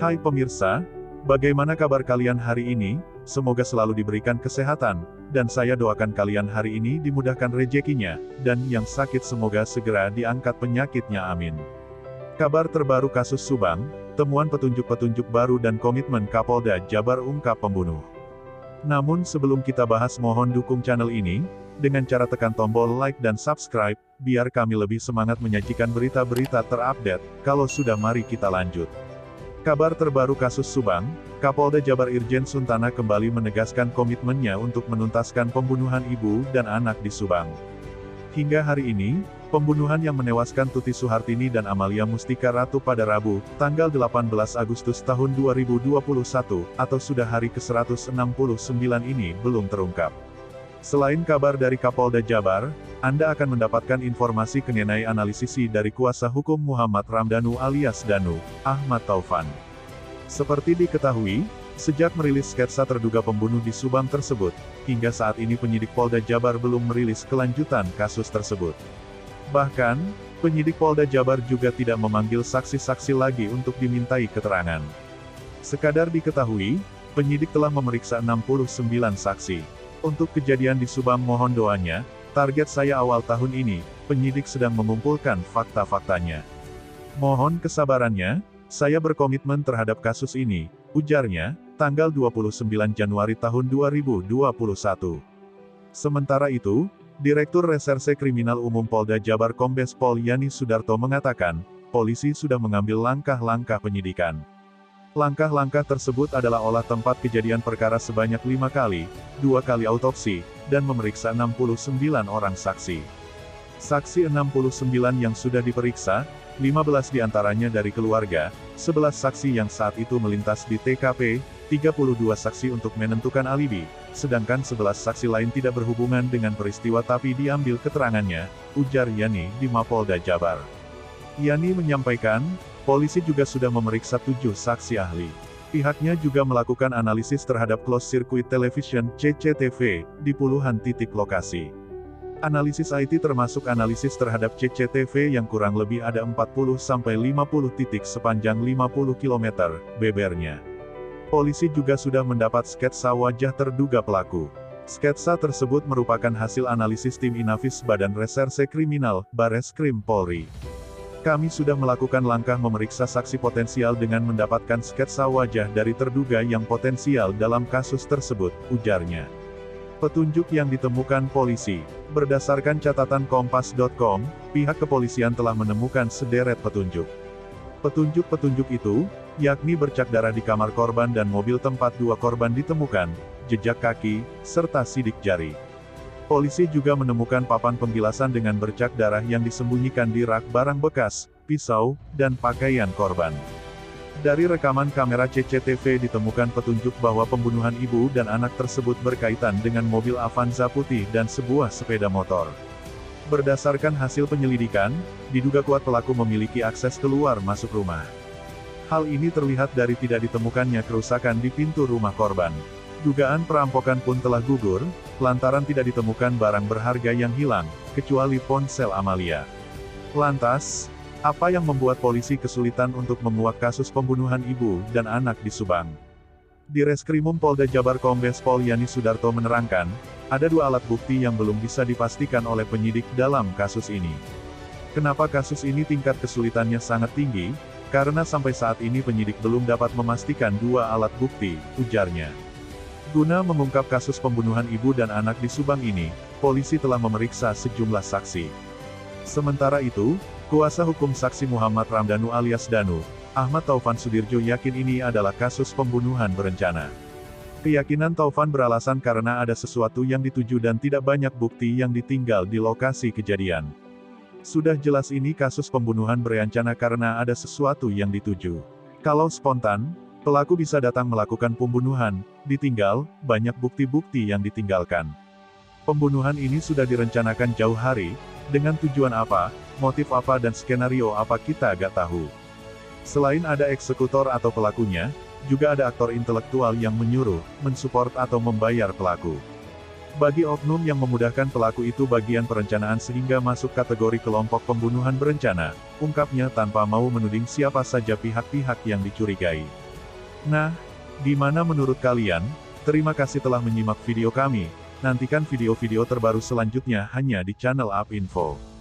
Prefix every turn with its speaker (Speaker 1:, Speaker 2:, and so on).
Speaker 1: Hai pemirsa, bagaimana kabar kalian hari ini? Semoga selalu diberikan kesehatan, dan saya doakan kalian hari ini dimudahkan rezekinya, dan yang sakit semoga segera diangkat penyakitnya amin. Kabar terbaru kasus Subang, temuan petunjuk-petunjuk baru dan komitmen Kapolda Jabar ungkap pembunuh. Namun sebelum kita bahas mohon dukung channel ini, dengan cara tekan tombol like dan subscribe, biar kami lebih semangat menyajikan berita-berita terupdate. Kalau sudah mari kita lanjut. Kabar terbaru kasus Subang, Kapolda Jabar Irjen Suntana kembali menegaskan komitmennya untuk menuntaskan pembunuhan ibu dan anak di Subang. Hingga hari ini, pembunuhan yang menewaskan Tuti Suhartini dan Amalia Mustika Ratu pada Rabu, tanggal 18 Agustus tahun 2021, atau sudah hari ke-169 ini belum terungkap. Selain kabar dari Kapolda Jabar, Anda akan mendapatkan informasi mengenai analisis dari kuasa hukum Muhammad Ramdhanu alias Danu, Ahmad Taufan. Seperti diketahui, sejak merilis sketsa terduga pembunuh di Subang tersebut, hingga saat ini penyidik Polda Jabar belum merilis kelanjutan kasus tersebut. Bahkan, penyidik Polda Jabar juga tidak memanggil saksi-saksi lagi untuk dimintai keterangan. Sekadar diketahui, penyidik telah memeriksa 69 saksi. Untuk kejadian di Subang mohon doanya, target saya awal tahun ini, penyidik sedang mengumpulkan fakta-faktanya. Mohon kesabarannya, saya berkomitmen terhadap kasus ini, ujarnya, tanggal 29 Januari tahun 2021. Sementara itu, Direktur Reserse Kriminal Umum Polda Jabar Kombes Pol Yani Sudarto mengatakan, polisi sudah mengambil langkah-langkah penyidikan. Langkah-langkah tersebut adalah olah tempat kejadian perkara sebanyak 5 kali, 2 kali autopsi, dan memeriksa 69 orang saksi. Saksi 69 yang sudah diperiksa, 15 diantaranya dari keluarga, 11 saksi yang saat itu melintas di TKP, 32 saksi untuk menentukan alibi, sedangkan 11 saksi lain tidak berhubungan dengan peristiwa tapi diambil keterangannya, ujar Yani di Mapolda Jabar. Yani menyampaikan, polisi juga sudah memeriksa 7 saksi ahli. Pihaknya juga melakukan analisis terhadap closed circuit television (CCTV) di puluhan titik lokasi. Analisis IT termasuk analisis terhadap CCTV yang kurang lebih ada 40-50 titik sepanjang 50 km, bebernya. Polisi juga sudah mendapat sketsa wajah terduga pelaku. Sketsa tersebut merupakan hasil analisis tim Inafis Badan Reserse Kriminal, Bareskrim Polri. Kami sudah melakukan langkah memeriksa saksi potensial dengan mendapatkan sketsa wajah dari terduga yang potensial dalam kasus tersebut, ujarnya. Petunjuk yang ditemukan polisi. Berdasarkan catatan Kompas.com, pihak kepolisian telah menemukan sederet petunjuk. Petunjuk-petunjuk itu, yakni bercak darah di kamar korban dan mobil tempat 2 korban ditemukan, jejak kaki, serta sidik jari. Polisi juga menemukan papan penggilasan dengan bercak darah yang disembunyikan di rak barang bekas, pisau, dan pakaian korban. Dari rekaman kamera CCTV ditemukan petunjuk bahwa pembunuhan ibu dan anak tersebut berkaitan dengan mobil Avanza putih dan sebuah sepeda motor. Berdasarkan hasil penyelidikan, diduga kuat pelaku memiliki akses keluar masuk rumah. Hal ini terlihat dari tidak ditemukannya kerusakan di pintu rumah korban. Dugaan perampokan pun telah gugur, lantaran tidak ditemukan barang berharga yang hilang, kecuali ponsel Amalia. Lantas, apa yang membuat polisi kesulitan untuk menguak kasus pembunuhan ibu dan anak di Subang? Di Reskrimum Polda Jabar Kombes Pol Yani Sudarto menerangkan, ada 2 alat bukti yang belum bisa dipastikan oleh penyidik dalam kasus ini. Kenapa kasus ini tingkat kesulitannya sangat tinggi? Karena sampai saat ini penyidik belum dapat memastikan 2 alat bukti, ujarnya. Guna mengungkap kasus pembunuhan ibu dan anak di Subang ini, polisi telah memeriksa sejumlah saksi. Sementara itu, kuasa hukum saksi Muhammad Ramdhanu alias Danu, Ahmad Taufan Sudirjo yakin ini adalah kasus pembunuhan berencana. Keyakinan Taufan beralasan karena ada sesuatu yang dituju dan tidak banyak bukti yang ditinggal di lokasi kejadian. Sudah jelas ini kasus pembunuhan berencana karena ada sesuatu yang dituju. Kalau spontan, pelaku bisa datang melakukan pembunuhan, ditinggal, banyak bukti-bukti yang ditinggalkan. Pembunuhan ini sudah direncanakan jauh hari, dengan tujuan apa, motif apa dan skenario apa kita agak tahu. Selain ada eksekutor atau pelakunya, juga ada aktor intelektual yang menyuruh, mensupport atau membayar pelaku. Bagi oknum yang memudahkan pelaku itu bagian perencanaan sehingga masuk kategori kelompok pembunuhan berencana, ungkapnya tanpa mau menuding siapa saja pihak-pihak yang dicurigai. Nah, gimana menurut kalian? Terima kasih telah menyimak video kami. Nantikan video-video terbaru selanjutnya hanya di channel UP Info.